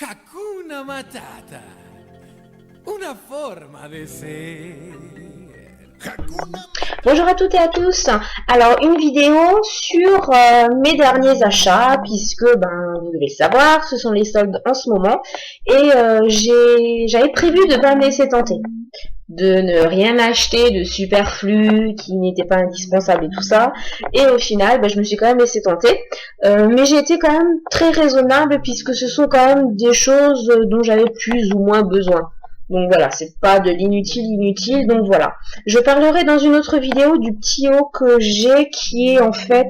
Hakuna Matata. Una forma de ser. Hakuna. Bonjour à toutes et à tous. Alors une vidéo sur mes derniers achats puisque vous devez le savoir, ce sont les soldes en ce moment et j'avais prévu de pas me laisser tenter, de ne rien acheter de superflu qui n'était pas indispensable et tout ça, et au final je me suis quand même laissé tenter, mais j'ai été quand même très raisonnable puisque ce sont quand même des choses dont j'avais plus ou moins besoin. Donc voilà, c'est pas de l'inutile, donc voilà. Je parlerai dans une autre vidéo du petit haut que j'ai, qui est en fait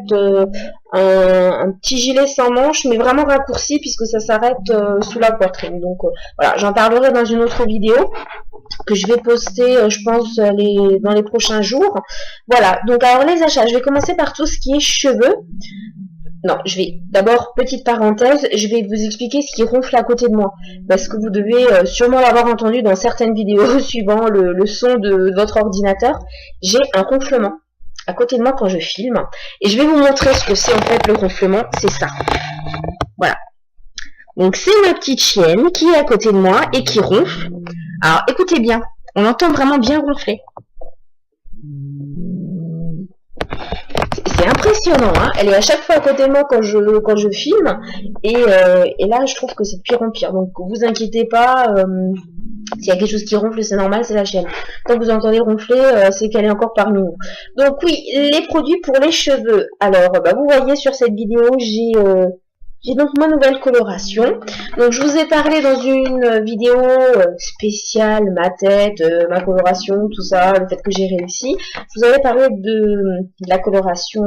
un petit gilet sans manches, mais vraiment raccourci, puisque ça s'arrête sous la poitrine. Donc voilà, j'en parlerai dans une autre vidéo, que je vais poster, je pense, dans les prochains jours. Voilà, donc alors les achats, je vais commencer par tout ce qui est cheveux. Non, je vais d'abord, petite parenthèse, je vais vous expliquer ce qui ronfle à côté de moi. Parce que vous devez sûrement l'avoir entendu dans certaines vidéos suivant le son de votre ordinateur. J'ai un ronflement à côté de moi quand je filme. Et je vais vous montrer ce que c'est en fait le ronflement. C'est ça. Voilà. Donc c'est ma petite chienne qui est à côté de moi et qui ronfle. Alors écoutez bien, on entend vraiment bien ronfler. C'est impressionnant, hein. Elle est à chaque fois à côté de moi quand je filme, et là je trouve que c'est de pire en pire. Donc vous inquiétez pas, s'il y a quelque chose qui ronfle, c'est normal, c'est la chienne. Quand vous entendez ronfler, c'est qu'elle est encore parmi nous. Donc oui, les produits pour les cheveux. Alors vous voyez sur cette vidéo, j'ai donc ma nouvelle coloration. Donc je vous ai parlé dans une vidéo spéciale, ma tête, ma coloration, tout ça, le fait que j'ai réussi. Je vous avais parlé de la coloration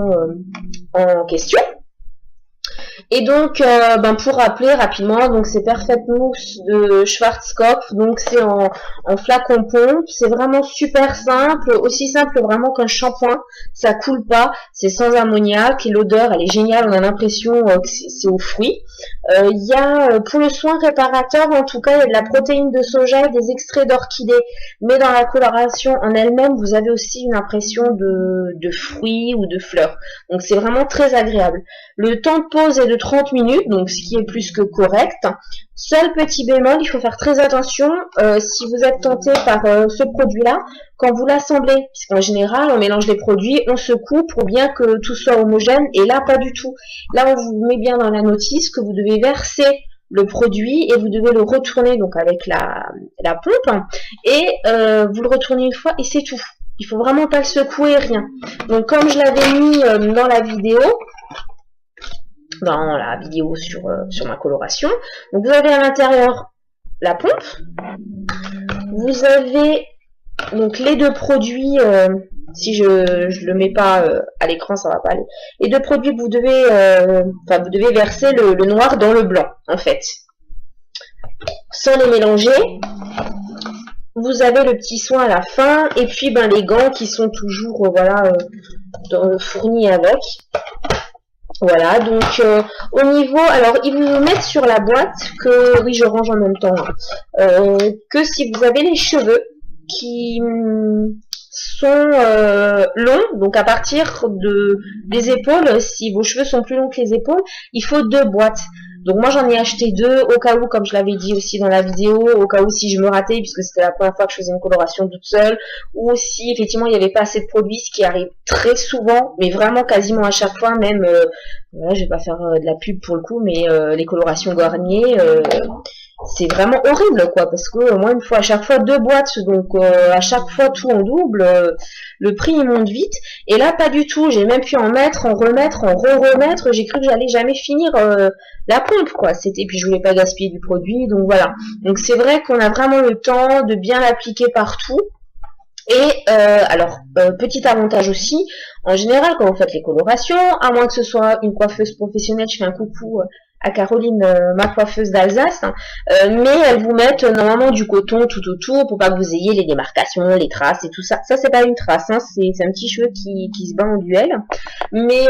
en question. Et donc, pour rappeler rapidement, donc c'est Perfect Mousse de Schwarzkopf, donc c'est en flacon pompe, c'est vraiment super simple, aussi simple vraiment qu'un shampoing, ça coule pas, c'est sans ammoniac, et l'odeur elle est géniale, on a l'impression que c'est aux fruits. Il y a, pour le soin réparateur, en tout cas, il y a de la protéine de soja et des extraits d'orchidée, mais dans la coloration en elle-même, vous avez aussi une impression de fruits ou de fleurs, donc c'est vraiment très agréable. Le temps de pause est de 30 minutes, donc ce qui est plus que correct. Seul petit bémol, il faut faire très attention si vous êtes tenté par ce produit-là, quand vous l'assemblez, puisqu'en général, on mélange les produits, on secoue pour bien que tout soit homogène, et là, pas du tout. Là, on vous met bien dans la notice que vous devez verser le produit et vous devez le retourner donc avec la pompe, et vous le retournez une fois et c'est tout. Il faut vraiment pas le secouer, rien. Donc, comme je l'avais mis dans la vidéo sur ma coloration. Donc vous avez à l'intérieur la pompe, vous avez donc les deux produits, si je le mets pas à l'écran ça va pas aller, les deux produits que vous devez verser le noir dans le blanc en fait, sans les mélanger. Vous avez le petit soin à la fin, et puis les gants qui sont toujours fournis avec. Voilà, donc au niveau, alors ils vous mettent sur la boîte que, oui je range en même temps, que si vous avez les cheveux qui sont longs, donc à partir des épaules, si vos cheveux sont plus longs que les épaules, il faut 2 boîtes. Donc moi j'en ai acheté 2 au cas où, comme je l'avais dit aussi dans la vidéo, au cas où si je me ratais, puisque c'était la première fois que je faisais une coloration toute seule, ou si effectivement il n'y avait pas assez de produits, ce qui arrive très souvent, mais vraiment quasiment à chaque fois, même, je vais pas faire de la pub pour le coup, mais les colorations Garnier, c'est vraiment horrible quoi, parce que moi il me faut à chaque fois 2 boîtes, donc à chaque fois tout en double, le prix il monte vite, et là pas du tout, j'ai même pu en mettre, en remettre, en re-remettre, j'ai cru que j'allais jamais finir la pompe quoi, puis je voulais pas gaspiller du produit, donc voilà. Donc c'est vrai qu'on a vraiment le temps de bien l'appliquer partout. Et petit avantage aussi, en général quand vous faites les colorations, à moins que ce soit une coiffeuse professionnelle, je fais un coucou à Caroline, ma coiffeuse d'Alsace, mais elles vous mettent normalement du coton tout autour pour pas que vous ayez les démarcations, les traces et tout ça. Ça c'est pas une trace, hein, c'est un petit cheveu qui se bat en duel, mais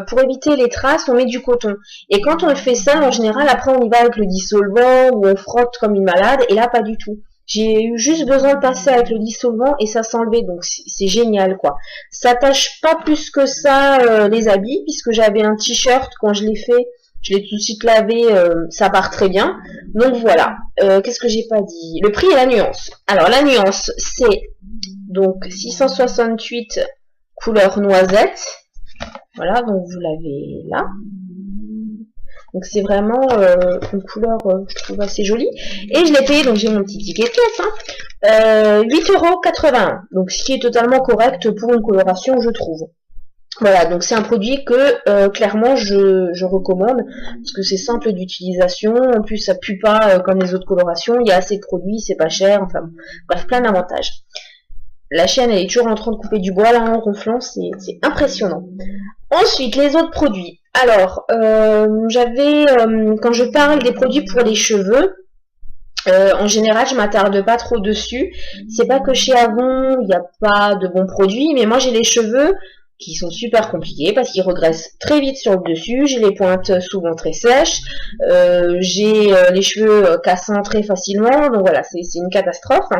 pour éviter les traces on met du coton. Et quand on fait ça, en général après on y va avec le dissolvant ou on frotte comme une malade, et là pas du tout. J'ai eu juste besoin de passer avec le dissolvant et ça s'enlevait, donc c'est génial quoi. Ça tâche pas plus que ça les habits, puisque j'avais un t-shirt quand je l'ai fait, je l'ai tout de suite lavé, ça part très bien. Donc voilà, qu'est-ce que j'ai pas dit? Le prix et la nuance. Alors la nuance, c'est donc 668 couleur noisette. Voilà, donc vous l'avez là. Donc c'est vraiment une couleur, je trouve, assez jolie. Et je l'ai payé, donc j'ai mon petit ticket de caisse, hein, 8,81 €. Donc ce qui est totalement correct pour une coloration, je trouve. Voilà, donc c'est un produit que clairement je recommande, parce que c'est simple d'utilisation, en plus ça pue pas comme les autres colorations, il y a assez de produits, c'est pas cher, enfin bref, plein d'avantages. La chienne, elle est toujours en train de couper du bois là en ronflant, c'est impressionnant. Ensuite, les autres produits. Alors, j'avais, quand je parle des produits pour les cheveux, en général, je m'attarde pas trop dessus. C'est pas que chez Avon, il n'y a pas de bons produits, mais moi j'ai les cheveux qui sont super compliqués parce qu'ils regressent très vite sur le dessus, j'ai les pointes souvent très sèches, j'ai les cheveux cassants très facilement, donc voilà, c'est une catastrophe.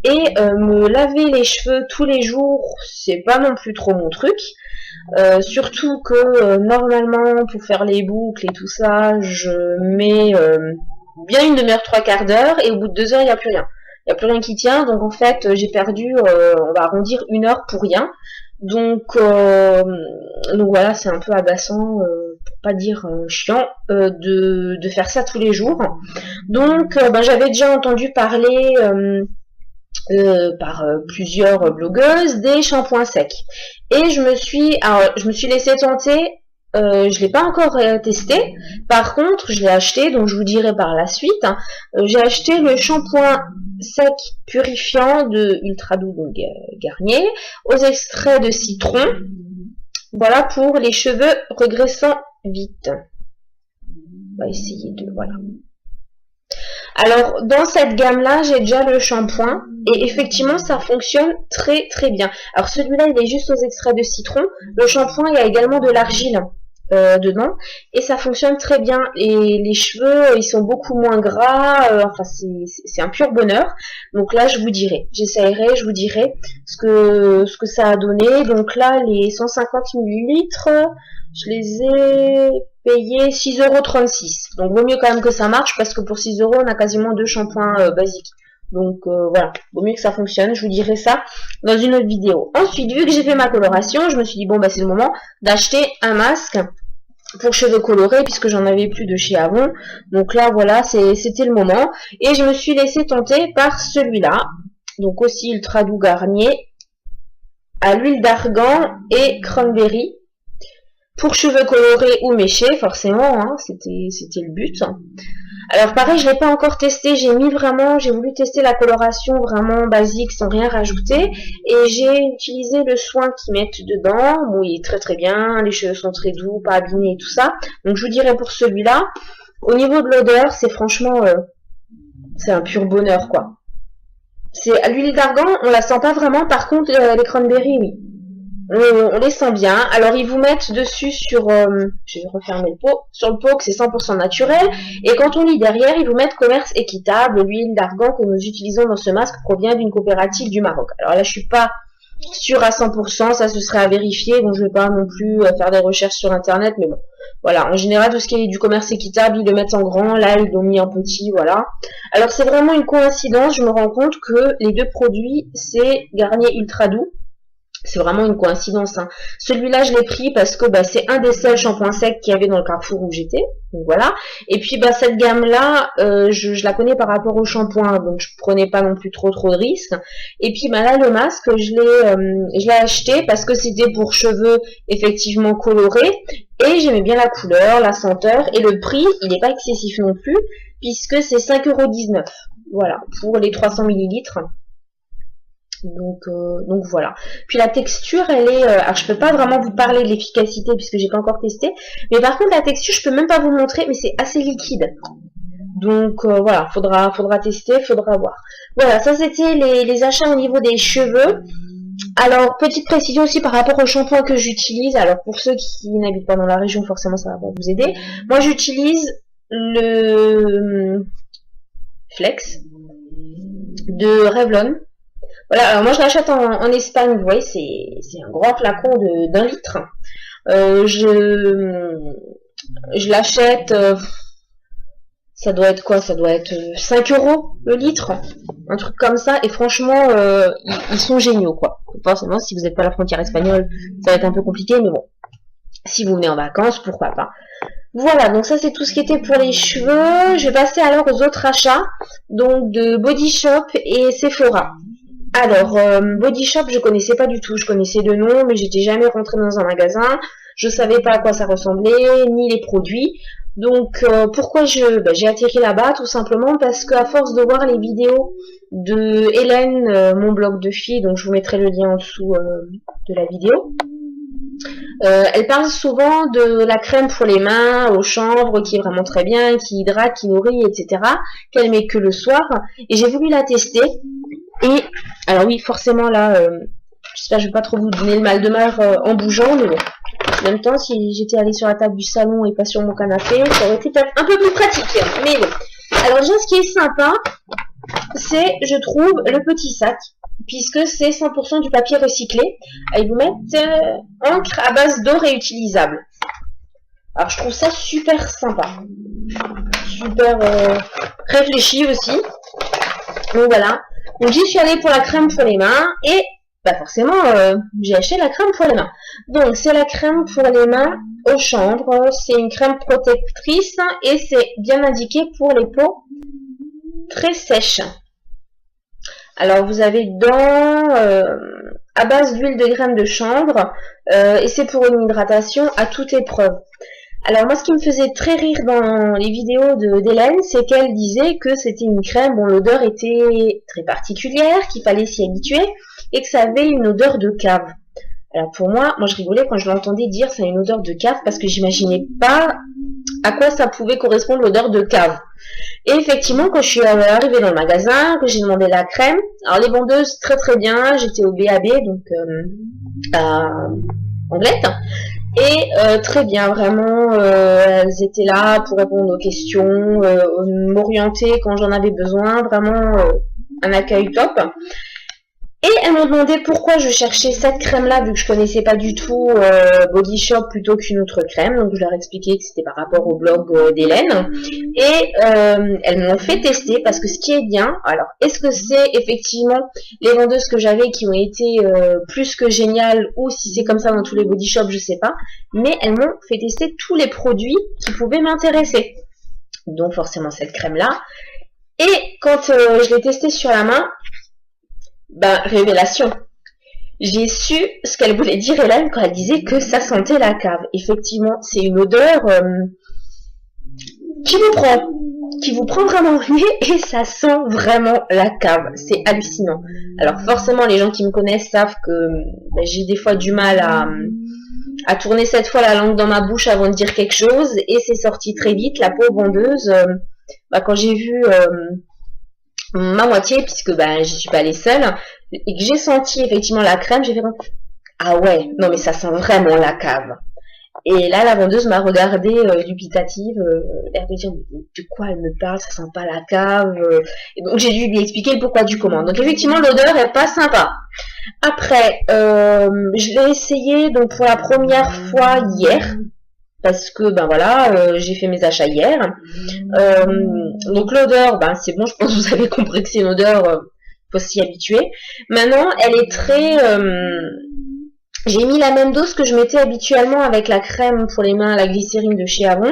Et me laver les cheveux tous les jours, c'est pas non plus trop mon truc. Surtout que normalement pour faire les boucles et tout ça, je mets bien une demi-heure, 3/4 d'heure, et au bout de 2 heures, il n'y a plus rien. Il n'y a plus rien qui tient, donc en fait j'ai perdu, on va arrondir 1 heure pour rien. Donc voilà, c'est un peu agaçant, pour pas dire chiant, de faire ça tous les jours. Donc j'avais déjà entendu parler par plusieurs blogueuses des shampoings secs. Et je me suis laissé tenter. Je l'ai pas encore testé. Par contre, je l'ai acheté, donc je vous dirai par la suite. J'ai acheté le shampoing sec purifiant de Ultra Doux, donc Garnier, aux extraits de citron. Voilà pour les cheveux regressant vite. On va essayer de voilà. Alors, dans cette gamme-là, j'ai déjà le shampoing, et effectivement, ça fonctionne très très bien. Alors, celui-là, il est juste aux extraits de citron. Le shampoing, il y a également de l'argile dedans, et ça fonctionne très bien. Et les cheveux, ils sont beaucoup moins gras, enfin, c'est un pur bonheur. Donc là, je vous dirai, j'essayerai, je vous dirai ce que ça a donné. Donc là, les 150 millilitres, je les ai payés 6,36 €. Donc vaut mieux quand même que ça marche, parce que pour 6 €, on a quasiment 2 shampoings basiques. Donc voilà, vaut mieux que ça fonctionne. Je vous dirai ça dans une autre vidéo. Ensuite, vu que j'ai fait ma coloration, je me suis dit bon c'est le moment d'acheter un masque pour cheveux colorés, puisque j'en avais plus de chez Avon. Donc là voilà, c'était le moment. Et je me suis laissé tenter par celui-là. Donc aussi Ultra Doux Garnier, à l'huile d'argan et cranberry. Pour cheveux colorés ou méchés, forcément, hein, c'était le but. Alors pareil, je l'ai pas encore testé, j'ai voulu tester la coloration vraiment basique sans rien rajouter, et j'ai utilisé le soin qu'ils mettent dedans. Bon, il est très très bien, les cheveux sont très doux, pas abîmés et tout ça. Donc je vous dirais pour celui-là, au niveau de l'odeur, c'est franchement, c'est un pur bonheur quoi. C'est à l'huile d'argan, on la sent pas vraiment, par contre les cranberries, oui. On les sent bien. Alors ils vous mettent dessus sur, je vais refermer le pot, sur le pot que c'est 100% naturel. Et quand on lit derrière, ils vous mettent commerce équitable. L'huile d'argan que nous utilisons dans ce masque provient d'une coopérative du Maroc. Alors là, je suis pas sûre à 100%, ça ce serait à vérifier. Donc je vais pas non plus faire des recherches sur internet, mais bon. Voilà, en général, tout ce qui est du commerce équitable, ils le mettent en grand. Là, ils l'ont mis en petit, voilà. Alors c'est vraiment une coïncidence. Je me rends compte que les deux produits, c'est Garnier Ultra Doux. C'est vraiment une coïncidence. Hein. Celui-là, je l'ai pris parce que c'est un des seuls shampoings secs qu'il y avait dans le Carrefour où j'étais. Donc voilà. Et puis cette gamme-là, je la connais par rapport au shampoing, donc je prenais pas non plus trop de risques. Et puis là, le masque, je l'ai acheté parce que c'était pour cheveux effectivement colorés. Et j'aimais bien la couleur, la senteur. Et le prix, il n'est pas excessif non plus, puisque c'est 5,19 €. Voilà, pour les 300 millilitres. Donc voilà. Puis la texture, elle est, alors je peux pas vraiment vous parler de l'efficacité puisque j'ai pas encore testé, mais par contre la texture, je peux même pas vous montrer, mais c'est assez liquide. Donc voilà, faudra tester, faudra voir. Voilà, ça c'était les achats au niveau des cheveux. Alors petite précision aussi par rapport au shampoing que j'utilise. Alors pour ceux qui n'habitent pas dans la région, forcément ça va pas vous aider. Moi j'utilise le Flex de Revlon. Voilà, alors moi je l'achète en Espagne, vous voyez, c'est un grand flacon d'1 litre. Je l'achète Ça doit être quoi? Ça doit être 5 € le litre, un truc comme ça. Et franchement, ils sont géniaux, quoi. Forcément, si vous n'êtes pas à la frontière espagnole, ça va être un peu compliqué, mais bon. Si vous venez en vacances, pourquoi pas. Voilà, donc ça c'est tout ce qui était pour les cheveux. Je vais passer alors aux autres achats, donc de Body Shop et Sephora. Alors, Body Shop, je connaissais pas du tout. Je connaissais le nom, mais j'étais jamais rentrée dans un magasin. Je savais pas à quoi ça ressemblait, ni les produits. Donc, pourquoi j'ai atterri là-bas? Tout simplement parce qu'à force de voir les vidéos de Hélène, mon blog de filles, donc je vous mettrai le lien en dessous de la vidéo. Elle parle souvent de la crème pour les mains au chanvre qui est vraiment très bien, qui hydrate, qui nourrit, etc. Qu'elle met que le soir. Et j'ai voulu la tester. Et alors oui, forcément là, j'espère que je vais pas trop vous donner le mal de mer en bougeant, mais bon. En même temps, si j'étais allée sur la table du salon et pas sur mon canapé, ça aurait été peut-être un peu plus pratique. Mais bon. Alors déjà, ce qui est sympa, c'est, je trouve, le petit sac, puisque c'est 100% du papier recyclé. Et ils vous mettent encre à base d'eau réutilisable. Alors je trouve ça super sympa. Super réfléchi aussi. Donc voilà. Donc j'y suis allée pour la crème pour les mains et bah forcément j'ai acheté la crème pour les mains. Donc c'est la crème pour les mains au chanvre. C'est une crème protectrice et c'est bien indiqué pour les peaux très sèches. Alors vous avez dedans à base d'huile de graines de chanvre et c'est pour une hydratation à toute épreuve. Alors moi ce qui me faisait très rire dans les vidéos d'Hélène, c'est qu'elle disait que c'était une crème, bon l'odeur était très particulière, qu'il fallait s'y habituer et que ça avait une odeur de cave. Alors pour moi je rigolais quand je l'entendais dire ça a une odeur de cave parce que j'imaginais pas à quoi ça pouvait correspondre l'odeur de cave. Et effectivement, quand je suis arrivée dans le magasin, que j'ai demandé la crème, alors les vendeuses très très bien, j'étais au BAB, donc à Anglette, et très bien, vraiment, elles étaient là pour répondre aux questions, m'orienter quand j'en avais besoin, vraiment un accueil top. Et elles m'ont demandé pourquoi je cherchais cette crème-là, vu que je connaissais pas du tout Body Shop plutôt qu'une autre crème. Donc je leur ai expliqué que c'était par rapport au blog d'Hélène. Et elles m'ont fait tester parce que ce qui est bien, alors est-ce que c'est effectivement les vendeuses que j'avais qui ont été plus que géniales ou si c'est comme ça dans tous les Body Shop, je sais pas. Mais elles m'ont fait tester tous les produits qui pouvaient m'intéresser. Donc forcément cette crème-là. Et quand je l'ai testée sur la main, ben, révélation. J'ai su ce qu'elle voulait dire Hélène quand elle disait que ça sentait la cave. Effectivement, c'est une odeur qui vous prend vraiment au nez et ça sent vraiment la cave. C'est hallucinant. Alors forcément, les gens qui me connaissent savent que ben, j'ai des fois du mal à tourner cette fois la langue dans ma bouche avant de dire quelque chose et c'est sorti très vite. La pauvre vendeuse, ben, quand j'ai vu ma moitié, puisque ben j'y suis pas allée seule, et que j'ai senti effectivement la crème, j'ai fait ah ouais, non mais ça sent vraiment la cave. Et là la vendeuse m'a regardée dubitative, l'air de dire mais de quoi elle me parle, ça sent pas la cave. Et donc j'ai dû lui expliquer le pourquoi du comment. Donc effectivement l'odeur est pas sympa. Après je l'ai essayé donc pour la première fois hier. Parce que ben voilà, j'ai fait mes achats hier. Donc l'odeur, ben c'est bon, je pense que vous avez compris que c'est une odeur, faut s'y habituer. Maintenant, elle est très. J'ai mis la même dose que je mettais habituellement avec la crème pour les mains, la glycérine de chez Avon.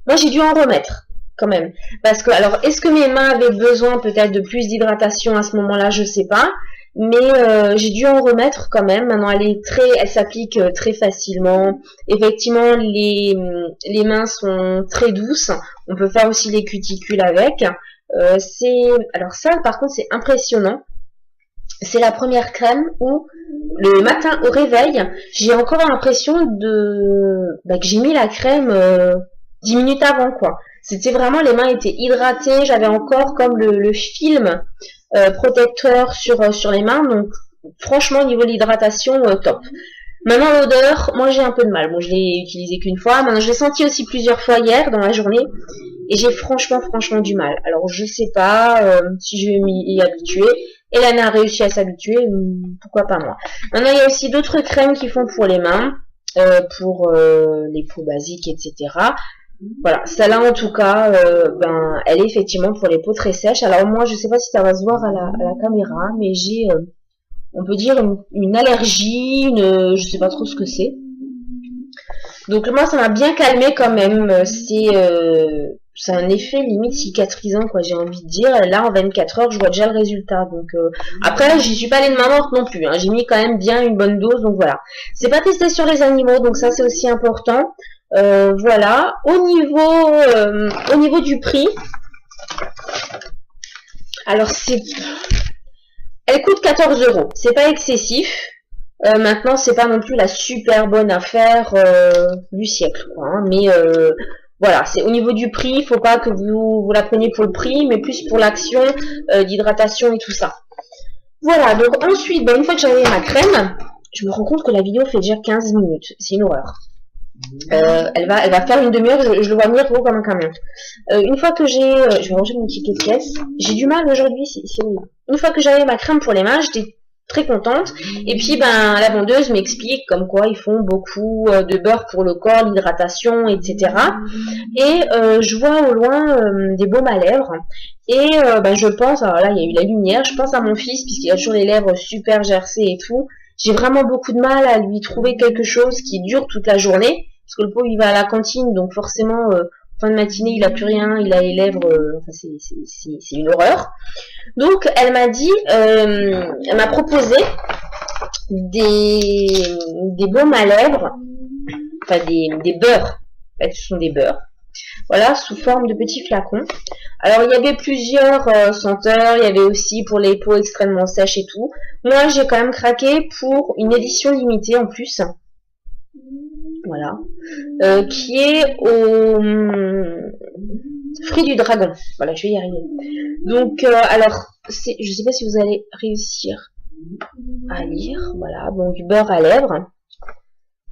Moi, j'ai dû en remettre quand même, parce que alors est-ce que mes mains avaient besoin peut-être de plus d'hydratation à ce moment-là, je sais pas. Mais j'ai dû en remettre quand même. Maintenant, elle s'applique très facilement. Effectivement, les mains sont très douces. On peut faire aussi les cuticules avec. Alors ça, par contre, c'est impressionnant. C'est la première crème où le matin au réveil, j'ai encore l'impression que j'ai mis la crème 10 minutes avant, quoi. C'était vraiment, les mains étaient hydratées. J'avais encore comme le film protecteur sur les mains, donc franchement au niveau de l'hydratation top. Maintenant l'odeur, moi j'ai un peu de mal, bon je l'ai utilisé qu'une fois, maintenant je l'ai senti aussi plusieurs fois hier dans la journée et j'ai franchement du mal. Alors je sais pas si je vais m'y habituer. Hélène a réussi à s'habituer, pourquoi pas moi. Maintenant il y a aussi d'autres crèmes qui font pour les mains, pour les peaux basiques, etc. Voilà, celle-là en tout cas, ben, elle est effectivement pour les peaux très sèches. Alors moi, je sais pas si ça va se voir à la caméra, mais j'ai, on peut dire une allergie, je sais pas trop ce que c'est. Donc moi, ça m'a bien calmé quand même. C'est un effet limite cicatrisant, quoi, j'ai envie de dire. Là, en 24 heures, je vois déjà le résultat. Donc après, j'y suis pas allée de main morte non plus. Hein. J'ai mis quand même bien une bonne dose, donc voilà. C'est pas testé sur les animaux, donc ça c'est aussi important. Voilà. Au niveau du prix, alors elle coûte 14 €. C'est pas excessif. Maintenant, c'est pas non plus la super bonne affaire du siècle, quoi. Hein, mais voilà, c'est au niveau du prix. Faut pas que vous la preniez pour le prix, mais plus pour l'action d'hydratation et tout ça. Voilà. Donc ensuite, ben, une fois que j'avais ma crème, je me rends compte que la vidéo fait déjà 15 minutes. C'est une horreur. Elle va faire une demi-heure, je le vois venir gros comme un camion. Une fois que je vais ranger mon ticket de caisse. J'ai du mal aujourd'hui, c'est horrible. Une fois que j'avais ma crème pour les mains, j'étais très contente. Et puis, ben, la vendeuse m'explique comme quoi ils font beaucoup de beurre pour le corps, l'hydratation, etc. Et je vois au loin des baumes à lèvres. Et ben, je pense, alors là, il y a eu la lumière, je pense à mon fils, puisqu'il a toujours les lèvres super gercées et tout. J'ai vraiment beaucoup de mal à lui trouver quelque chose qui dure toute la journée, parce que le pauvre il va à la cantine, donc forcément fin de matinée il a plus rien, il a les lèvres, enfin c'est une horreur. Donc elle m'a dit, elle m'a proposé des baumes à lèvres, enfin des beurres, en fait ce sont des beurres. Voilà, sous forme de petits flacons. Alors, il y avait plusieurs senteurs. Il y avait aussi pour les peaux extrêmement sèches et tout. Moi, j'ai quand même craqué pour une édition limitée en plus. Voilà. Qui est au fruit du dragon. Voilà, je vais y arriver. Donc, alors, je sais pas si vous allez réussir à lire. Voilà, donc du beurre à lèvres.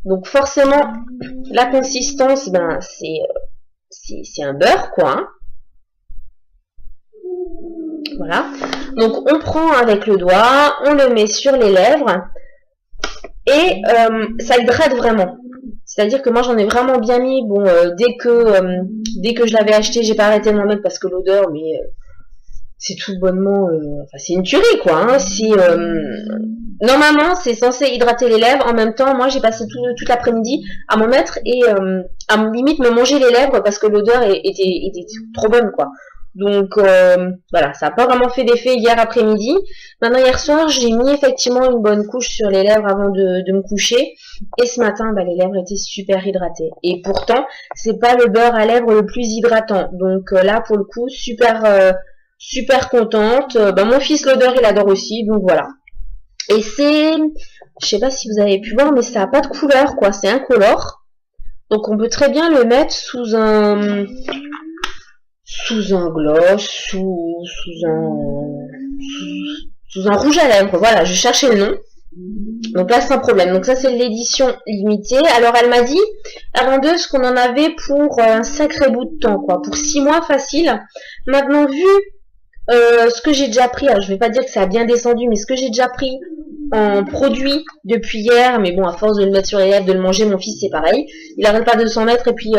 Donc, forcément, la consistance, ben, c'est un beurre, quoi. Hein. Voilà. Donc, on prend avec le doigt, on le met sur les lèvres et ça hydrate vraiment. C'est-à-dire que moi, j'en ai vraiment bien mis. Bon, dès que je l'avais acheté, j'ai pas arrêté de m'en mettre parce que l'odeur, mais c'est tout bonnement... enfin, c'est une tuerie, quoi. Hein. Normalement, c'est censé hydrater les lèvres. En même temps, moi, j'ai passé toute l'après-midi à m'en mettre et à limite me manger les lèvres parce que l'odeur était trop bonne, quoi. Donc, voilà, ça n'a pas vraiment fait d'effet hier après-midi. Maintenant, hier soir, j'ai mis effectivement une bonne couche sur les lèvres avant de me coucher. Et ce matin, bah, les lèvres étaient super hydratées. Et pourtant, c'est pas le beurre à lèvres le plus hydratant. Donc là, pour le coup, super contente. Bah, mon fils, l'odeur, il adore aussi. Donc voilà. Et je sais pas si vous avez pu voir, mais ça a pas de couleur, quoi. C'est incolore. Donc on peut très bien le mettre sous un gloss, sous un rouge à lèvres. Voilà, je cherchais le nom. Donc là, sans problème. Donc ça, c'est l'édition limitée. Alors, elle m'a dit, la vendeuse, qu'on en avait pour un sacré bout de temps, quoi. Pour 6 mois facile. Maintenant, vu ce que j'ai déjà pris, alors je vais pas dire que ça a bien descendu, mais ce que j'ai déjà pris en produit depuis hier, mais bon, à force de le mettre sur les lèvres, de le manger, mon fils, c'est pareil. Il arrête pas de s'en mettre et puis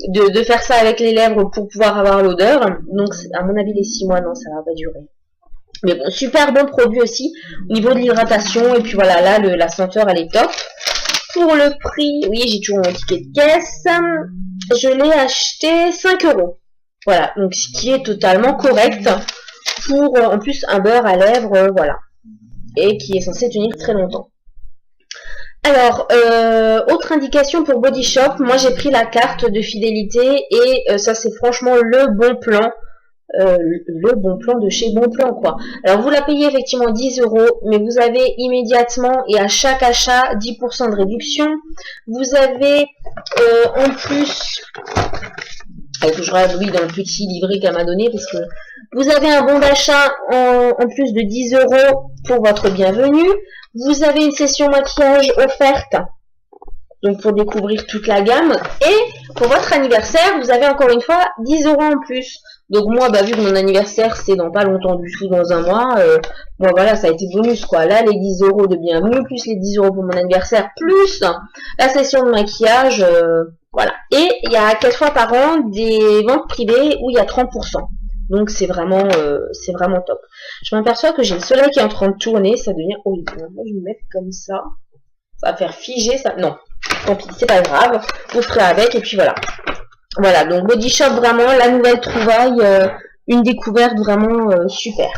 de faire ça avec les lèvres pour pouvoir avoir l'odeur. Donc, à mon avis, les 6 mois, non, ça va pas durer. Mais bon, super bon produit aussi au niveau de l'hydratation. Et puis voilà, là, la senteur, elle est top. Pour le prix, oui, j'ai toujours mon ticket de caisse. Je l'ai acheté 5 €. Voilà, donc ce qui est totalement correct pour, en plus, un beurre à lèvres, voilà. Et qui est censé tenir très longtemps. Alors, autre indication pour Body Shop, moi j'ai pris la carte de fidélité et ça c'est franchement le bon plan de chez Bonplan, quoi. Alors vous la payez effectivement 10 €, mais vous avez immédiatement et à chaque achat 10% de réduction. Vous avez en plus, que je regarde oui dans le petit livret qu'elle m'a donné, parce que vous avez un bon d'achat en plus de 10 € pour votre bienvenue. Vous avez une session maquillage offerte, donc pour découvrir toute la gamme. Et pour votre anniversaire, vous avez encore une fois 10 € en plus. Donc moi, bah, vu que mon anniversaire c'est dans pas longtemps du tout, dans un mois, bon voilà, ça a été bonus, quoi. Là, les 10 € de bienvenue, plus les 10 € pour mon anniversaire, plus la session de maquillage, Voilà. Et il y a 4 fois par an des ventes privées où il y a 30%. Donc c'est vraiment top. Je m'aperçois que j'ai le soleil qui est en train de tourner, ça devient horrible. Moi je vais me mettre comme ça. Ça va faire figer ça. Non, tant pis, c'est pas grave. Vous ferez avec et puis voilà. Voilà, donc Body Shop vraiment la nouvelle trouvaille, une découverte vraiment super.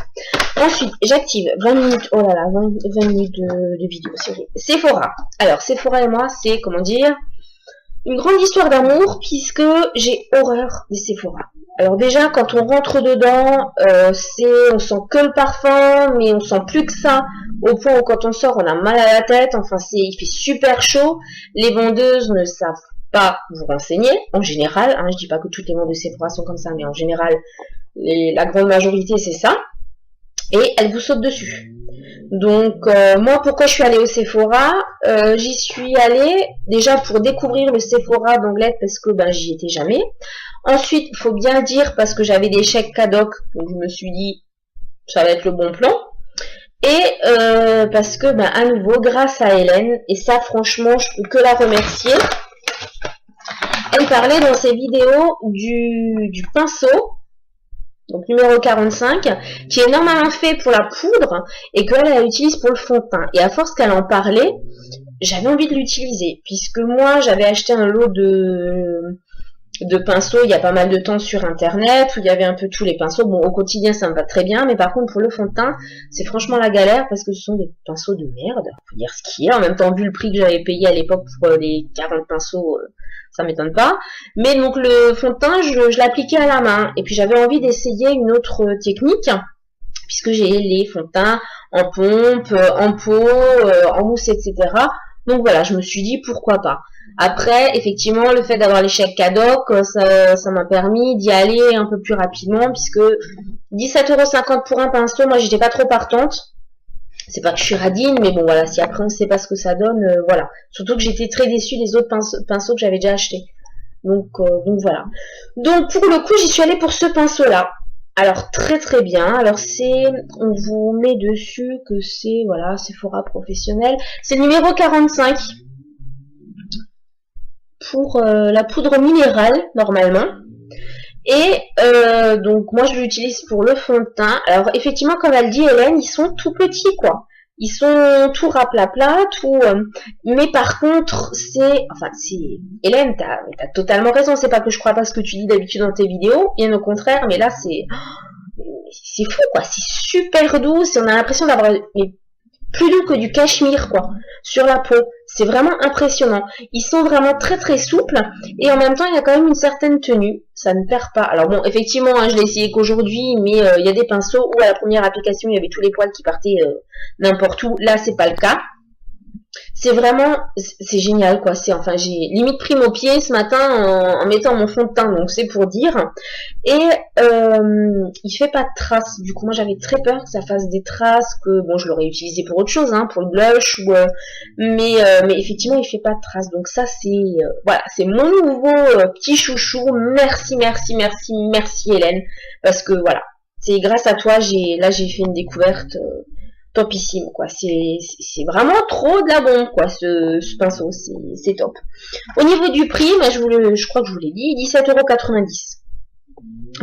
Ensuite, j'active 20 minutes, oh là là, 20 minutes de vidéo, c'est vrai. Sephora. Alors Sephora et moi, c'est comment dire, une grande histoire d'amour puisque j'ai horreur des Sephora. Alors déjà, quand on rentre dedans, on sent que le parfum, mais on sent plus que ça, au point où quand on sort, on a mal à la tête. Enfin, il fait super chaud. Les vendeuses ne savent pas vous renseigner, en général. Hein, je dis pas que toutes les vendeuses Sephora sont comme ça, mais en général, la grande majorité, c'est ça. Et elles vous sautent dessus. Donc, moi, pourquoi je suis allée au Sephora? J'y suis allée déjà pour découvrir le Sephora d'Angleterre parce que j'y étais jamais. Ensuite, il faut bien dire parce que j'avais des chèques cadoc, donc je me suis dit ça va être le bon plan. Et parce que à nouveau, grâce à Hélène, et ça franchement, je peux que la remercier. Elle parlait dans ses vidéos du pinceau, donc numéro 45, qui est normalement fait pour la poudre et qu'elle utilise pour le fond de teint. Et à force qu'elle en parlait, j'avais envie de l'utiliser, puisque moi j'avais acheté un lot de pinceaux il y a pas mal de temps sur internet où il y avait un peu tous les pinceaux. Bon, au quotidien ça me va très bien, mais par contre pour le fond de teint c'est franchement la galère parce que ce sont des pinceaux de merde, faut dire ce qui est. En même temps, vu le prix que j'avais payé à l'époque pour les 40 pinceaux, ça m'étonne pas. Mais donc le fond de teint je l'appliquais à la main et puis j'avais envie d'essayer une autre technique puisque j'ai les fonds de teint en pompe, en pot, en mousse, etc. Donc voilà, je me suis dit pourquoi pas. Après, effectivement, le fait d'avoir les chèques cadoc, ça m'a permis d'y aller un peu plus rapidement, puisque 17,50 € pour un pinceau, moi j'étais pas trop partante. C'est pas que je suis radine, mais bon voilà, si après on sait pas ce que ça donne, voilà. Surtout que j'étais très déçue des autres pinceaux que j'avais déjà achetés. Donc voilà. Donc pour le coup, j'y suis allée pour ce pinceau-là. Alors très très bien. Alors on vous met dessus que c'est, voilà, Sephora professionnel. C'est le numéro 45. Pour la poudre minérale normalement. Et donc moi je l'utilise pour le fond de teint. Alors effectivement, comme elle dit Hélène, ils sont tout petits quoi. Ils sont tout raplapla, tout. Mais par contre, Hélène, t'as totalement raison. C'est pas que je crois pas ce que tu dis d'habitude dans tes vidéos, bien au contraire. Mais là c'est fou quoi. C'est super doux. On a l'impression d'avoir plus doux que du cachemire quoi sur la peau. C'est vraiment impressionnant. Ils sont vraiment très très souples et en même temps il y a quand même une certaine tenue. Ça ne perd pas. Alors bon, effectivement, je l'ai essayé qu'aujourd'hui, mais il y a des pinceaux où à la première application il y avait tous les poils qui partaient n'importe où. Là c'est pas le cas. C'est vraiment, c'est génial quoi. J'ai limite pris mon pied ce matin en mettant mon fond de teint, donc c'est pour dire. Et il fait pas de traces. Du coup, moi j'avais très peur que ça fasse des traces, que bon, je l'aurais utilisé pour autre chose, pour le blush mais effectivement, il fait pas de traces. Donc ça, voilà, c'est mon nouveau petit chouchou. Merci Hélène, parce que voilà, c'est grâce à toi, j'ai fait une découverte. Topissime quoi, c'est vraiment trop de la bombe quoi, ce pinceau, c'est top. Au niveau du prix, je crois que je vous l'ai dit, 17,90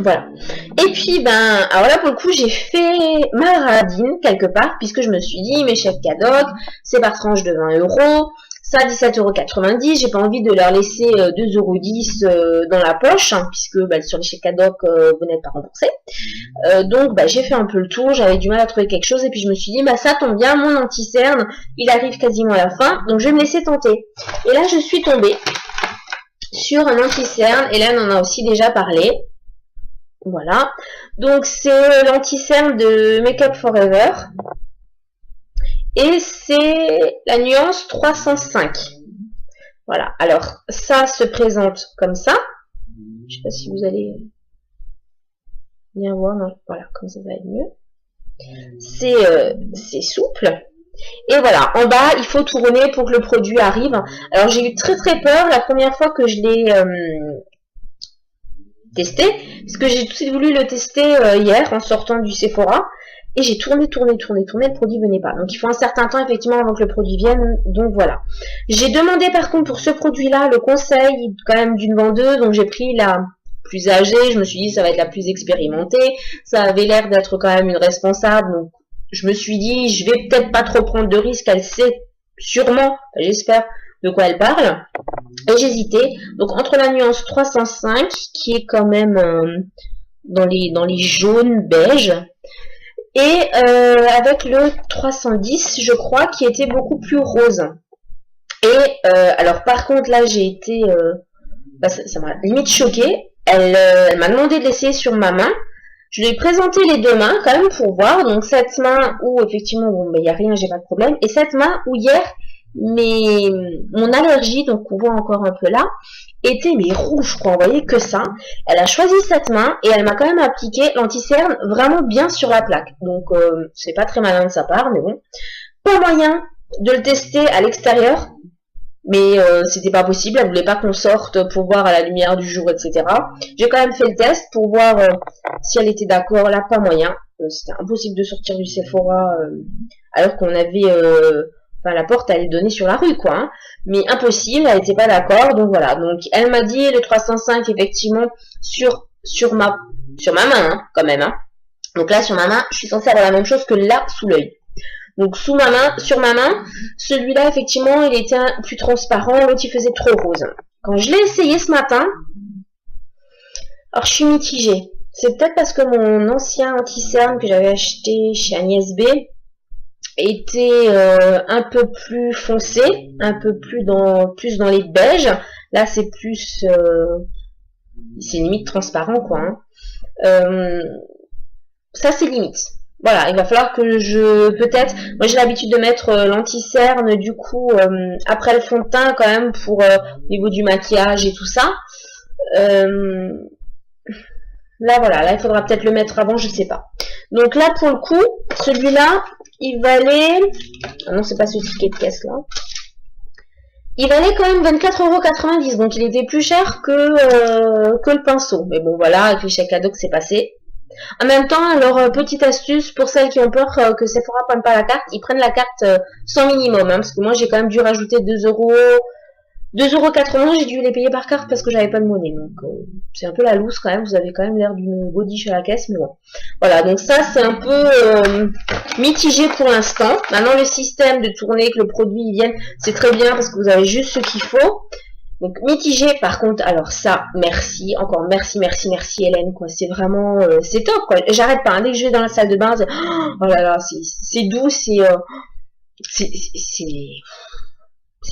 €. Voilà. Et puis alors là pour le coup j'ai fait ma radine quelque part, puisque je me suis dit mes chèques cadoc, c'est par tranche de 20 €. Ça, 17,90 €, j'ai pas envie de leur laisser 2,10 € dans la poche, puisque sur les chèques cadoc, vous n'êtes pas remboursé. Donc j'ai fait un peu le tour, j'avais du mal à trouver quelque chose, et puis je me suis dit, ça tombe bien, mon anti-cerne, il arrive quasiment à la fin, donc je vais me laisser tenter. Et là, je suis tombée sur un anti-cerne, et là, on en a aussi déjà parlé. Voilà. Donc c'est l'anti-cerne de Make Up For Ever. Et c'est la nuance 305. Voilà. Alors, ça se présente comme ça. Je sais pas si vous allez bien voir. Non, voilà, comme ça va être mieux. C'est souple. Et voilà, en bas, il faut tourner pour que le produit arrive. Alors, j'ai eu très très peur la première fois que je l'ai tester, parce que j'ai tout de suite voulu le tester hier en sortant du Sephora, et j'ai tourné, le produit venait pas. Donc il faut un certain temps effectivement avant que le produit vienne, donc voilà. J'ai demandé par contre pour ce produit-là le conseil quand même d'une vendeuse, donc j'ai pris la plus âgée, je me suis dit ça va être la plus expérimentée, ça avait l'air d'être quand même une responsable, donc je me suis dit je vais peut-être pas trop prendre de risques, elle sait sûrement, j'espère, de quoi elle parle. Et j'hésitais, donc entre la nuance 305 qui est quand même dans les jaunes beige, et avec le 310 je crois qui était beaucoup plus rose. Et alors par contre là j'ai été ça m'a limite choquée. Elle m'a demandé de l'essayer sur ma main. Je lui ai présenté les deux mains quand même pour voir. Donc cette main où effectivement bon il y a rien, j'ai pas de problème, et cette main où hier mon allergie, donc on voit encore un peu là, était mais rouge quoi, on voyait que ça. Elle a choisi cette main et elle m'a quand même appliqué l'anti-cerne vraiment bien sur la plaque. Donc c'est pas très malin de sa part, mais bon. Pas moyen de le tester à l'extérieur, mais c'était pas possible, elle voulait pas qu'on sorte pour voir à la lumière du jour, etc. J'ai quand même fait le test pour voir si elle était d'accord, là pas moyen. C'était impossible de sortir du Sephora alors qu'on avait la porte elle donnait sur la rue quoi, hein. Mais impossible, elle était pas d'accord, donc voilà. Donc elle m'a dit le 305 effectivement sur ma main hein, quand même hein. Donc là sur ma main je suis censée avoir la même chose que là sous l'œil. Donc sur ma main, celui-là effectivement il était plus transparent, l'autre il faisait trop rose. Quand je l'ai essayé ce matin, alors je suis mitigée. C'est peut-être parce que mon ancien anti-cerne que j'avais acheté chez Agnès B était un peu plus foncé, un peu plus dans les beiges. Là c'est plus c'est limite transparent quoi hein. Ça c'est limite. Voilà, il va falloir que moi j'ai l'habitude de mettre l'anti-cerne du coup après le fond de teint quand même pour au niveau du maquillage et tout ça. Là voilà, là il faudra peut-être le mettre avant, je sais pas. Donc là pour le coup, celui-là, il valait... Ah non, c'est pas ce ticket de caisse là. Il valait quand même 24,90 €, donc il était plus cher que le pinceau. Mais bon voilà, avec les chèques cadeaux que c'est passé. En même temps, alors petite astuce pour celles qui ont peur que Sephora prenne pas la carte, ils prennent la carte sans minimum, hein, parce que moi j'ai quand même dû rajouter 2,80 €, j'ai dû les payer par carte parce que j'avais pas de monnaie, donc c'est un peu la loose quand même, vous avez quand même l'air d'une godiche à la caisse, mais bon. Voilà, donc ça c'est un peu mitigé pour l'instant. Maintenant le système de tourner, que le produit il vienne, c'est très bien parce que vous avez juste ce qu'il faut. Donc mitigé par contre, alors ça, merci, encore merci Hélène, quoi, c'est vraiment, c'est top, quoi, j'arrête pas, hein, dès que je vais dans la salle de bain, oh là là, c'est doux, c'est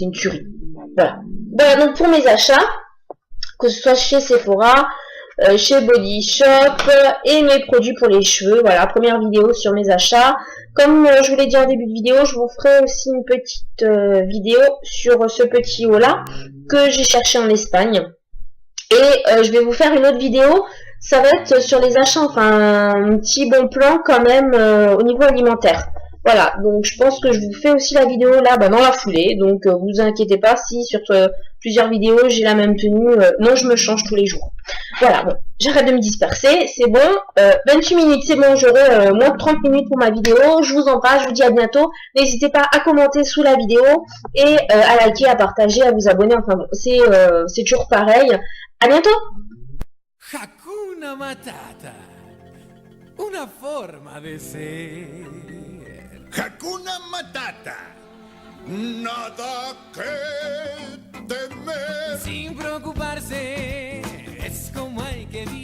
une tuerie, voilà. Voilà, donc pour mes achats, que ce soit chez Sephora, chez Body Shop et mes produits pour les cheveux, voilà, première vidéo sur mes achats. Comme je vous l'ai dit en début de vidéo, je vous ferai aussi une petite vidéo sur ce petit haut là que j'ai cherché en Espagne. Et je vais vous faire une autre vidéo, ça va être sur les achats, enfin un petit bon plan quand même au niveau alimentaire. Voilà, donc je pense que je vous fais aussi la vidéo là dans la foulée, donc vous inquiétez pas si sur plusieurs vidéos j'ai la même tenue, non je me change tous les jours. Voilà, bon, j'arrête de me disperser, c'est bon, 28 minutes, c'est bon, j'aurai moins de 30 minutes pour ma vidéo, je vous embrasse, je vous dis à bientôt, n'hésitez pas à commenter sous la vidéo et à liker, à partager, à vous abonner, enfin bon, c'est toujours pareil, à bientôt. Hakuna Matata, una forma de ser. Hakuna Matata, nada que temer. Sin preocuparse, es como hay que vivir.